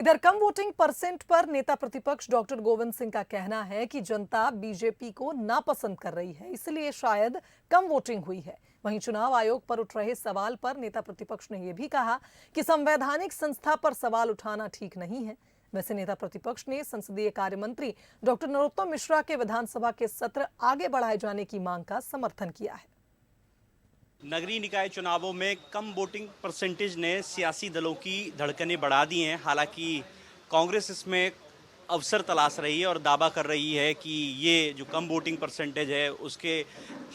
इधर कम voting percent पर नेता प्रतिपक्ष डॉक्टर गोविंद सिंह का कहना है कि जनता बीजेपी को नापसंद कर रही है, इसलिए शायद कम वोटिंग हुई है। वहीं चुनाव आयोग पर उठ रहे सवाल पर नेता प्रतिपक्ष ने यह भी कहा कि संवैधानिक संस्था पर सवाल उठाना ठीक नहीं है। वैसे नेता प्रतिपक्ष ने संसदीय कार्य मंत्री डॉक्टर नरोत्तम मिश्रा के विधानसभा के सत्र आगे बढ़ाए जाने की मांग का समर्थन किया है। नगरीय निकाय चुनावों में कम वोटिंग परसेंटेज ने सियासी दलों की धड़कनें बढ़ा दी हैं। हालांकि कांग्रेस इसमें अवसर तलाश रही है और दावा कर रही है कि ये जो कम वोटिंग परसेंटेज है उसके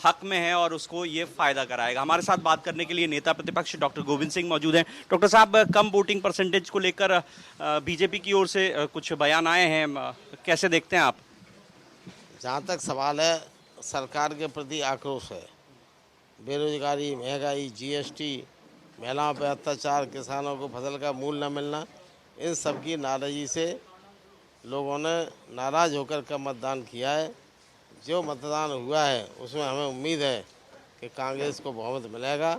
हक में है और उसको ये फायदा कराएगा। हमारे साथ बात करने के लिए नेता प्रतिपक्ष डॉक्टर गोविंद सिंह मौजूद हैं। डॉक्टर साहब, कम वोटिंग परसेंटेज को लेकर बीजेपी की ओर से कुछ बयान आए हैं, कैसे देखते हैं आप? जहाँ तक सवाल है, सरकार के प्रति आक्रोश है। बेरोजगारी, महंगाई, जीएसटी, महिलाओं पर अत्याचार, किसानों को फसल का मूल्य न मिलना, इन सब की नाराज़गी से लोगों ने नाराज़ होकर का मतदान किया है। जो मतदान हुआ है उसमें हमें उम्मीद है कि कांग्रेस को बहुमत मिलेगा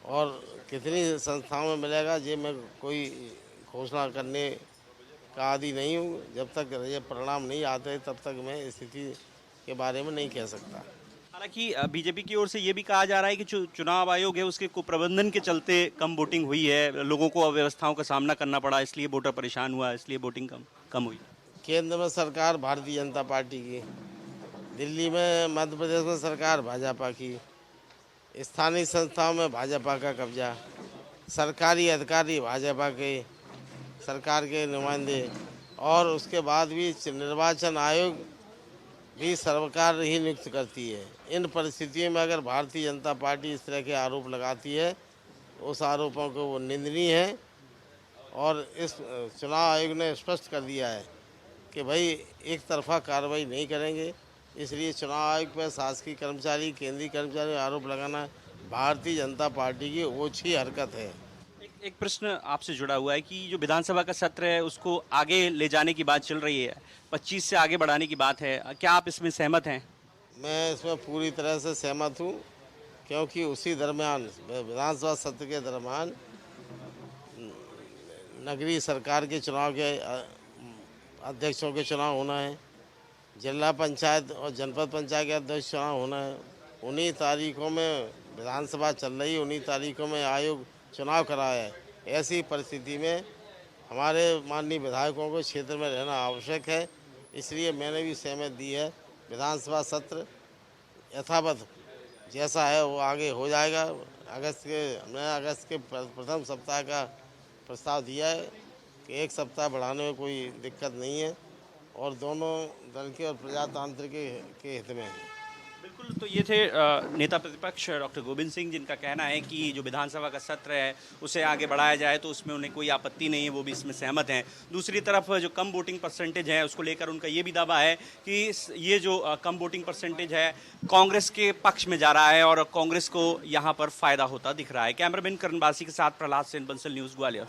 और कितनी संस्थाओं में मिलेगा ये मैं कोई घोषणा करने का आदी नहीं हूँ। जब तक ये परिणाम नहीं आते तब तक मैं स्थिति के बारे में नहीं कह सकता। हालांकि बीजेपी की ओर से ये भी कहा जा रहा है कि चुनाव आयोग है उसके कुप्रबंधन के चलते कम वोटिंग हुई है, लोगों को अव्यवस्थाओं का सामना करना पड़ा, इसलिए वोटर परेशान हुआ, इसलिए वोटिंग कम हुई। केंद्र में सरकार भारतीय जनता पार्टी की, दिल्ली में, मध्य प्रदेश में सरकार भाजपा की, स्थानीय संस्थाओं में भाजपा का कब्जा, सरकारी अधिकारी भाजपा के, सरकार के नुमाइंदे, और उसके बाद भी निर्वाचन आयोग भी सरकार ही नियुक्त करती है। इन परिस्थितियों में अगर भारतीय जनता पार्टी इस तरह के आरोप लगाती है, उस आरोपों को वो निंदनीय है। और इस चुनाव आयोग ने स्पष्ट कर दिया है कि भाई एक तरफा कार्रवाई नहीं करेंगे। इसलिए चुनाव आयोग पर शासकीय कर्मचारी, केंद्रीय कर्मचारी आरोप लगाना भारतीय जनता पार्टी की ओछी हरकत है। एक प्रश्न आपसे जुड़ा हुआ है कि जो विधानसभा का सत्र है उसको आगे ले जाने की बात चल रही है, 25 से आगे बढ़ाने की बात है, क्या आप इसमें सहमत हैं? मैं इसमें पूरी तरह से सहमत हूँ, क्योंकि उसी दरमियान, विधानसभा सत्र के दरमियान, नगरीय सरकार के चुनाव के अध्यक्षों के चुनाव होना है, जिला पंचायत और जनपद पंचायत के अध्यक्ष चुनाव होना है। उन्हीं तारीखों में विधानसभा चल रही, उन्हीं तारीखों में आयोग चुनाव कराया है। ऐसी परिस्थिति में हमारे माननीय विधायकों को क्षेत्र में रहना आवश्यक है। इसलिए मैंने भी सहमति दी है, विधानसभा सत्र यथावत जैसा है वो आगे हो जाएगा। हमने अगस्त के प्रथम सप्ताह का प्रस्ताव दिया है कि एक सप्ताह बढ़ाने में कोई दिक्कत नहीं है और दोनों दल के और प्रजातांत्रिक के हित में है। बिल्कुल, तो ये थे नेता प्रतिपक्ष डॉक्टर गोविंद सिंह, जिनका कहना है कि जो विधानसभा का सत्र है उसे आगे बढ़ाया जाए तो उसमें उन्हें कोई आपत्ति नहीं है, वो भी इसमें सहमत हैं। दूसरी तरफ जो कम वोटिंग परसेंटेज है उसको लेकर उनका ये भी दावा है कि ये जो कम वोटिंग परसेंटेज है कांग्रेस के पक्ष में जा रहा है और कांग्रेस को यहाँ पर फायदा होता दिख रहा है। कैमरामैन करणबासी के साथ प्रहलाद सेन, बंसल न्यूज़, ग्वालियर।